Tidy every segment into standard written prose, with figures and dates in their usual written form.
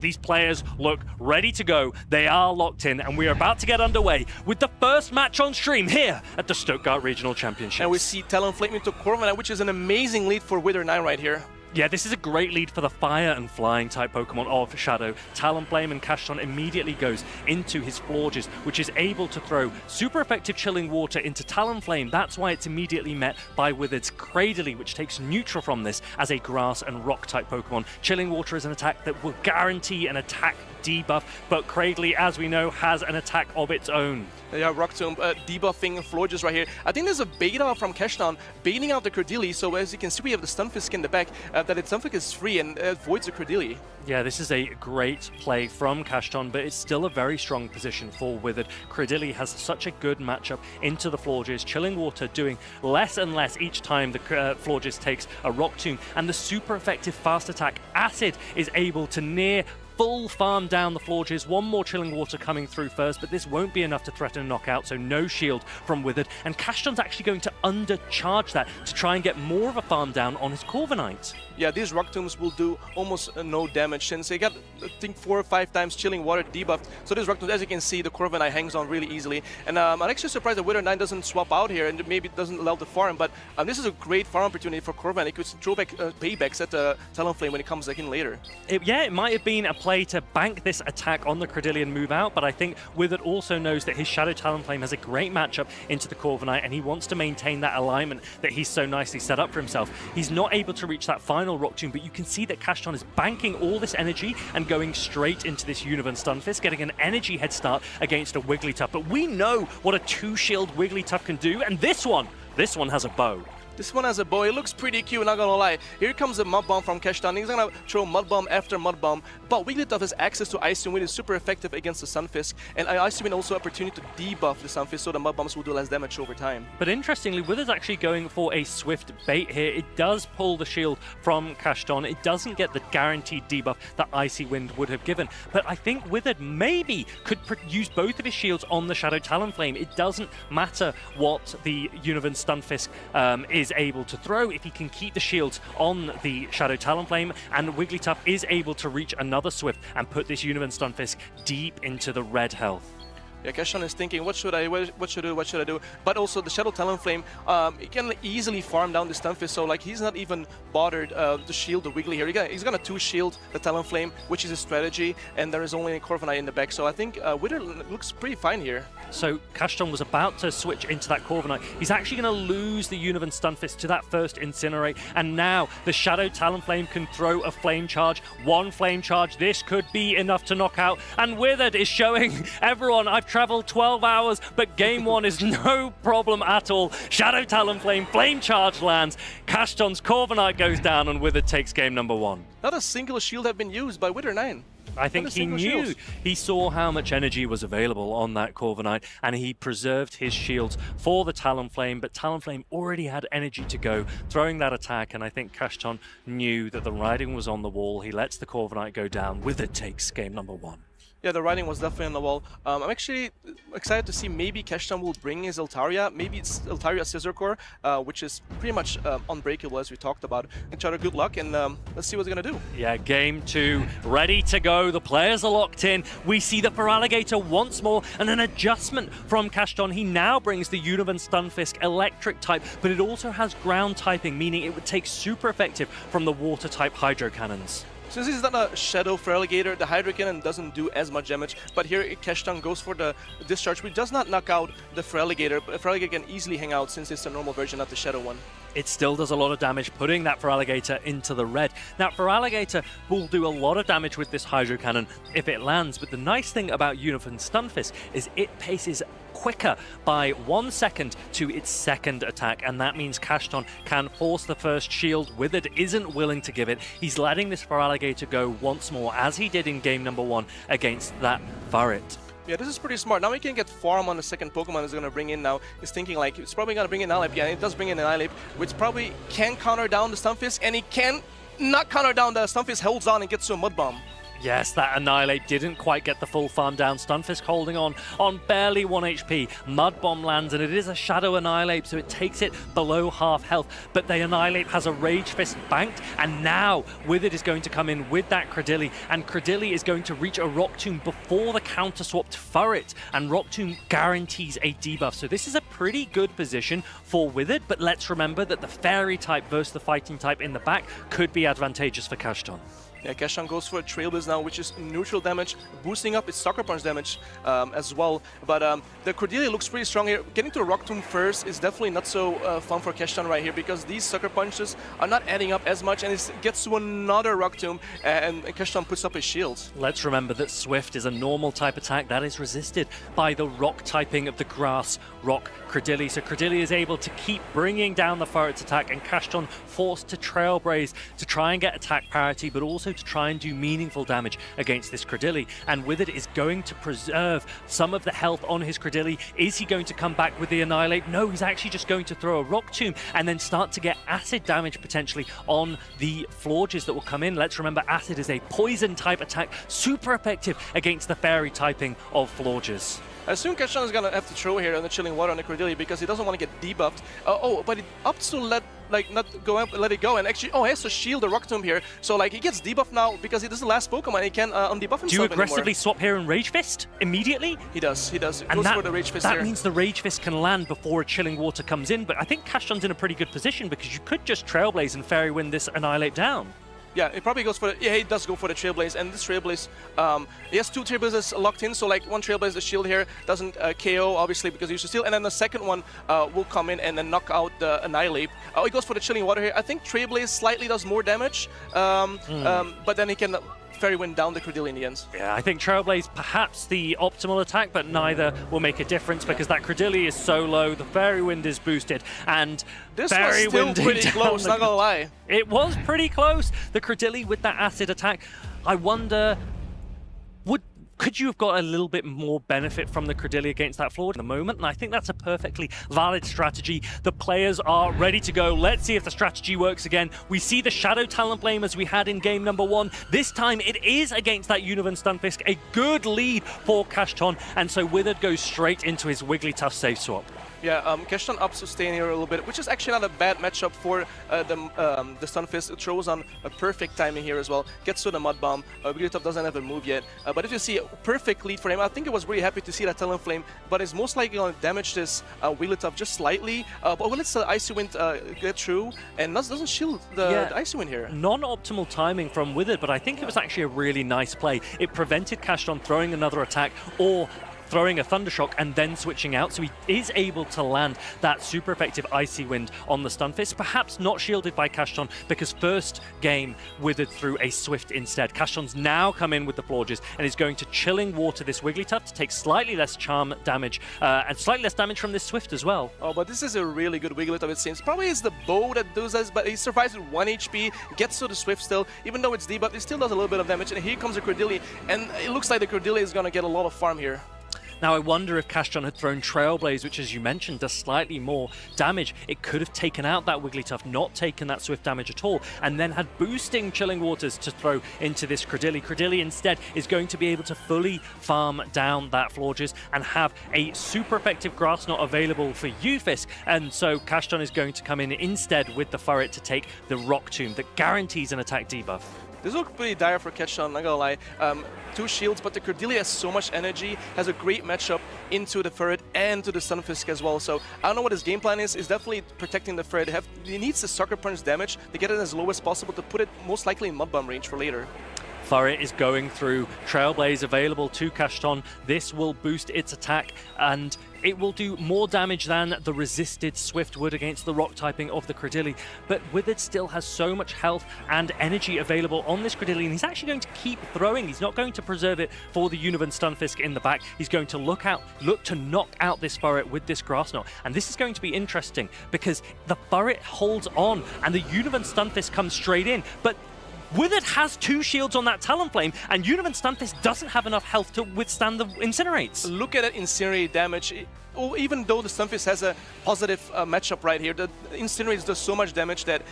These players look ready to go. They are locked in, and we are about to get underway with the first match on stream here at the Stuttgart Regional Championships. And we see Talonflame into Corviknight, which is an amazing lead for WITHRD9 right here. Yeah, this is a great lead for the fire and flying type Pokemon of Shadow. Talonflame and CACHTON immediately goes into his Florges, which is able to throw super effective Chilling Water into Talonflame. That's why it's immediately met by Withered's Cradily, which takes neutral from this as a grass and rock type Pokemon. Chilling Water is an attack that will guarantee an attack debuff, but Cradily, as we know, has an attack of its own. Yeah, Rock Tomb debuffing Florges right here. I think there's a beta from CACHTON baiting out the Cradily, so as you can see we have the Stunfisk in the back, that its Stunfisk is free and avoids the Cradily. Yeah, this is a great play from CACHTON, but it's still a very strong position for Withered. Cradily has such a good matchup into the Florges, Chilling Water doing less and less each time the Florges takes a Rock Tomb, and the super effective fast attack Acid is able to near full farm down the Florges. One more Chilling Water coming through first, but this won't be enough to threaten a knockout, so no shield from Withered. And CACHTON's actually going to undercharge that to try and get more of a farm down on his Corviknight. Yeah, these Rock Tombs will do almost no damage since they got, I think, 4 or 5 times Chilling Water debuffed. So these Rock Tombs, as you can see, the Corviknight hangs on really easily. And I'm actually surprised that WITHRD9 doesn't swap out here and maybe doesn't allow the farm, but this is a great farm opportunity for Corviknight. It could throw back paybacks at Talonflame when it comes back in later. Yeah, it might have been a play to bank this attack on the Cradily and move out, but I think Withered also knows that his Shadow Talonflame has a great matchup into the Corviknight, and he wants to maintain that alignment that he's so nicely set up for himself. He's not able to reach that final Rock Tomb, but you can see that CACHTON is banking all this energy and going straight into this Univern Stunfisk, getting an energy head start against a Wigglytuff. But we know what a 2-shield Wigglytuff can do, and this one has a bow. This one has a bow. It looks pretty cute, not gonna lie. Here comes a Mud Bomb from CACHTON. He's gonna throw Mud Bomb after Mud Bomb. But Wigglytuff has access to Icy Wind, is super effective against the Stunfisk. And Icy Wind also opportunity to debuff the Stunfisk, so the Mud Bombs will do less damage over time. But interestingly, Withered's actually going for a swift bait here. It does pull the shield from CACHTON. It doesn't get the guaranteed debuff that Icy Wind would have given. But I think Withered maybe could use both of his shields on the Shadow Talonflame. It doesn't matter what the Univern Stunfisk is able to throw if he can keep the shields on the Shadow Talonflame, and Wigglytuff is able to reach another Swift and put this Univern Stunfisk deep into the red health. Yeah, CACHTON is thinking, what should I do? But also the Shadow Talonflame, it can easily farm down the Stunfisk, so like he's not even bothered to shield the Wiggly here. He's gonna 2-shield the Talonflame, which is his strategy, and there is only a Corviknight in the back, so I think Withered looks pretty fine here. So CACHTON was about to switch into that Corviknight. He's actually going to lose the Univern Stunfisk to that first Incinerate, and now the Shadow Talonflame can throw a Flame Charge. One Flame Charge, this could be enough to knock out, and Withered is showing everyone, I've traveled 12 hours, but game 1 is no problem at all. Shadow Talonflame, Flame Charge lands, CACHTON's Corviknight goes down, and Withered takes game number 1. Not a single shield had been used by WITHRD9. I think he knew, he saw how much energy was available on that Corviknight, and he preserved his shields for the Talonflame, but Talonflame already had energy to go, throwing that attack, and I think CACHTON knew that the writing was on the wall. He lets the Corviknight go down. Withered takes game number 1. Yeah, the writing was definitely on the wall. I'm actually excited to see maybe CACHTON will bring his Altaria. Maybe it's Altaria Scissor Core, which is pretty much unbreakable as we talked about. Each other good luck, and let's see what it's gonna do. Yeah, game 2, ready to go. The players are locked in. We see the Feraligatr once more, and an adjustment from CACHTON. He now brings the Univern Stunfisk electric type, but it also has ground typing, meaning it would take super effective from the water type Hydro Cannons. Since this is not a Shadow Feraligatr, the Hydro Cannon doesn't do as much damage, but here CACHTON goes for the Discharge, which does not knock out the Feraligatr, but Feraligatr can easily hang out since it's a normal version, not the Shadow one. It still does a lot of damage, putting that Feraligatr into the red. Now, Feraligatr will do a lot of damage with this Hydro Cannon if it lands, but the nice thing about Univern Stunfisk is it paces quicker by 1 second to its second attack, and that means CACHTON can force the first shield. Withered isn't willing to give it. He's letting this Feraligatr go once more, as he did in game number 1 against that Furret. Yeah, this is pretty smart. Now we can get farm on the second Pokemon it's going to bring in now. He's thinking like, it's probably going to bring in Alip. Yeah, it does bring in an Alip, which probably can counter down the Stunfisk, and he can not counter down the Stunfisk, holds on and gets to a Mud Bomb. Yes, that Annihilate didn't quite get the full farm down. Stunfisk holding on barely 1 HP. Mud Bomb lands, and it is a Shadow Annihilate, so it takes it below half health. But the Annihilate has a Rage Fist banked, and now WITHRD is going to come in with that Credilli, and Credilli is going to reach a Rock Tomb before the counter-swapped Furret, and Rock Tomb guarantees a debuff. So this is a pretty good position for WITHRD, but let's remember that the Fairy type versus the Fighting type in the back could be advantageous for CACHTON. Yeah, CACHTON goes for a Trailblaze now, which is neutral damage, boosting up its Sucker Punch damage as well. But the Credilli looks pretty strong here. Getting to the Rock Tomb first is definitely not so fun for CACHTON right here, because these Sucker Punches are not adding up as much, and it gets to another Rock Tomb, and CACHTON puts up his shields. Let's remember that Swift is a normal type attack that is resisted by the rock typing of the Grass Rock Credilli. So Credilli is able to keep bringing down the Furret's attack, and CACHTON forced to Trailblaze to try and get attack parity, but also to try and do meaningful damage against this Credilli. And WITHRD is going to preserve some of the health on his Credilli. Is he going to come back with the Annihilate? No, he's actually just going to throw a Rock Tomb and then start to get acid damage potentially on the Florges that will come in. Let's remember, acid is a poison type attack, super effective against the fairy typing of Florges. I assume CACHTON is gonna have to throw here on the Chilling Water on the Credilli because he doesn't want to get debuffed. But it opts to let it go, and actually, he has to shield the Rock Tomb here. So like he gets debuffed now because it is the last Pokemon. He can't undebuff himself Do you aggressively anymore. swap here and Rage Fist immediately? He does. He goes And for the Rage Fist that here. means the Rage Fist can land before a Chilling Water comes in. But I think CACHTON's in a pretty good position because you could just Trailblaze and Fairy Wind this Annihilate down. Yeah, he probably goes for the... Yeah, he does go for the Trailblaze, and this Trailblaze... he has 2 Trailblazes locked in, so like one Trailblaze, the shield here doesn't KO, obviously, because he used to steal, and then the second one will come in and then knock out the Annihilate. He goes for the Chilling Water here. I think Trailblaze slightly does more damage, but then he can... Fairy Wind down the Credilli in the end. Yeah, I think Trailblaze perhaps the optimal attack, but neither will make a difference because that Credilli is so low, the Fairy Wind is boosted, and this Fairy was still Wind pretty close, not gonna lie. It was pretty close. The Credilli with that acid attack, I wonder, could you have got a little bit more benefit from the Credilli against that Florge at the moment? And I think that's a perfectly valid strategy. The players are ready to go. Let's see if the strategy works again. We see the Shadow Talonflame as we had in game number 1. This time it is against that Univan Stunfisk. A good lead for CACHTON, and so WITHRD goes straight into his Wigglytuff safe swap. Yeah, CACHTON ups sustain here a little bit, which is actually not a bad matchup for the Stunfisk. It throws on a perfect timing here as well. Gets to the Mud Bomb. Wigglytuff doesn't have a move yet. But if you see a perfect lead for him, I think I was really happy to see that Talonflame, but it's most likely going to damage this Wigglytuff just slightly. But will let the Icy Wind get through, and doesn't shield the Icy Wind here. Non-optimal timing from WITHRD, but I think it was actually a really nice play. It prevented CACHTON throwing another attack or throwing a Thundershock and then switching out, so he is able to land that super effective Icy Wind on the Stunfisk, perhaps not shielded by CACHTON because first game WITHRD threw a Swift instead. CACHTON's now come in with the Florges and is going to Chilling Water this Wigglytuff to take slightly less charm damage and slightly less damage from this Swift as well. Oh, but this is a really good Wigglytuff, it seems. Probably it's the bow that does this, but he survives with 1 HP, gets to the Swift still, even though it's debuffed, it still does a little bit of damage, and here comes the Credilli, and it looks like the Credilli is going to get a lot of farm here. Now, I wonder if CACHTON had thrown Trailblaze, which, as you mentioned, does slightly more damage. It could have taken out that Wigglytuff, not taken that Swift damage at all, and then had boosting Chilling Waters to throw into this Credilli. Credilli, instead, is going to be able to fully farm down that Florges and have a super effective Grass Knot available for Ufisk, and so CACHTON is going to come in instead with the Furret to take the Rock Tomb that guarantees an attack debuff. This looks pretty dire for CACHTON, not gonna lie. 2 shields, but the Credilli has so much energy, has a great matchup into the Furret and to the Stunfisk as well. So I don't know what his game plan is. He's definitely protecting the Furret. He needs the Sucker Punch damage to get it as low as possible to put it most likely in Mud Bomb range for later. Furret is going through Trailblaze available to CACHTON. This will boost its attack and it will do more damage than the resisted Swift would against the rock typing of the Credilli. But WITHRD still has so much health and energy available on this Credilli, and he's actually going to keep throwing. He's not going to preserve it for the Univan Stunfisk in the back. He's going to look to knock out this Furret with this Grass Knot. And this is going to be interesting because the Furret holds on and the Univan Stunfisk comes straight in. But WITHRD has 2 shields on that Talonflame, and Univan Stunfisk doesn't have enough health to withstand the Incinerates. Look at that Incinerate damage. even though the Stunfisk has a positive matchup right here, the Incinerate does so much damage that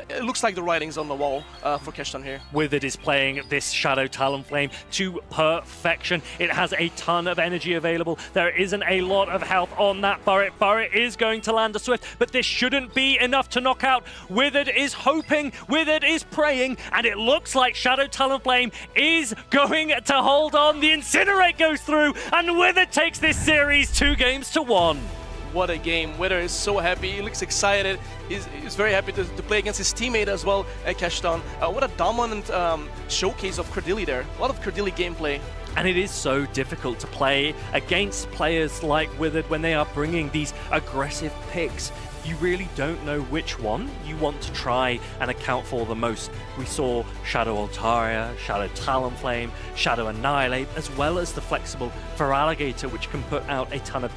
it looks like the writing's on the wall for CACHTON here. WITHRD is playing this Shadow Talonflame to perfection. It has a ton of energy available. There isn't a lot of health on that Burret. Burret is going to land a Swift, but this shouldn't be enough to knock out. WITHRD is hoping, WITHRD is praying, and it looks like Shadow Talonflame is going to hold on. The Incinerate goes through, and WITHRD takes this series 2-1. What a game. WITHRD is so happy. He looks excited. He's very happy to play against his teammate as well at CACHTON. What a dominant showcase of Credilli there. A lot of Credilli gameplay. And it is so difficult to play against players like WITHRD when they are bringing these aggressive picks. You really don't know which one you want to try and account for the most. We saw Shadow Altaria, Shadow Talonflame, Shadow Annihilate, as well as the flexible Feraligatr, which can put out a ton of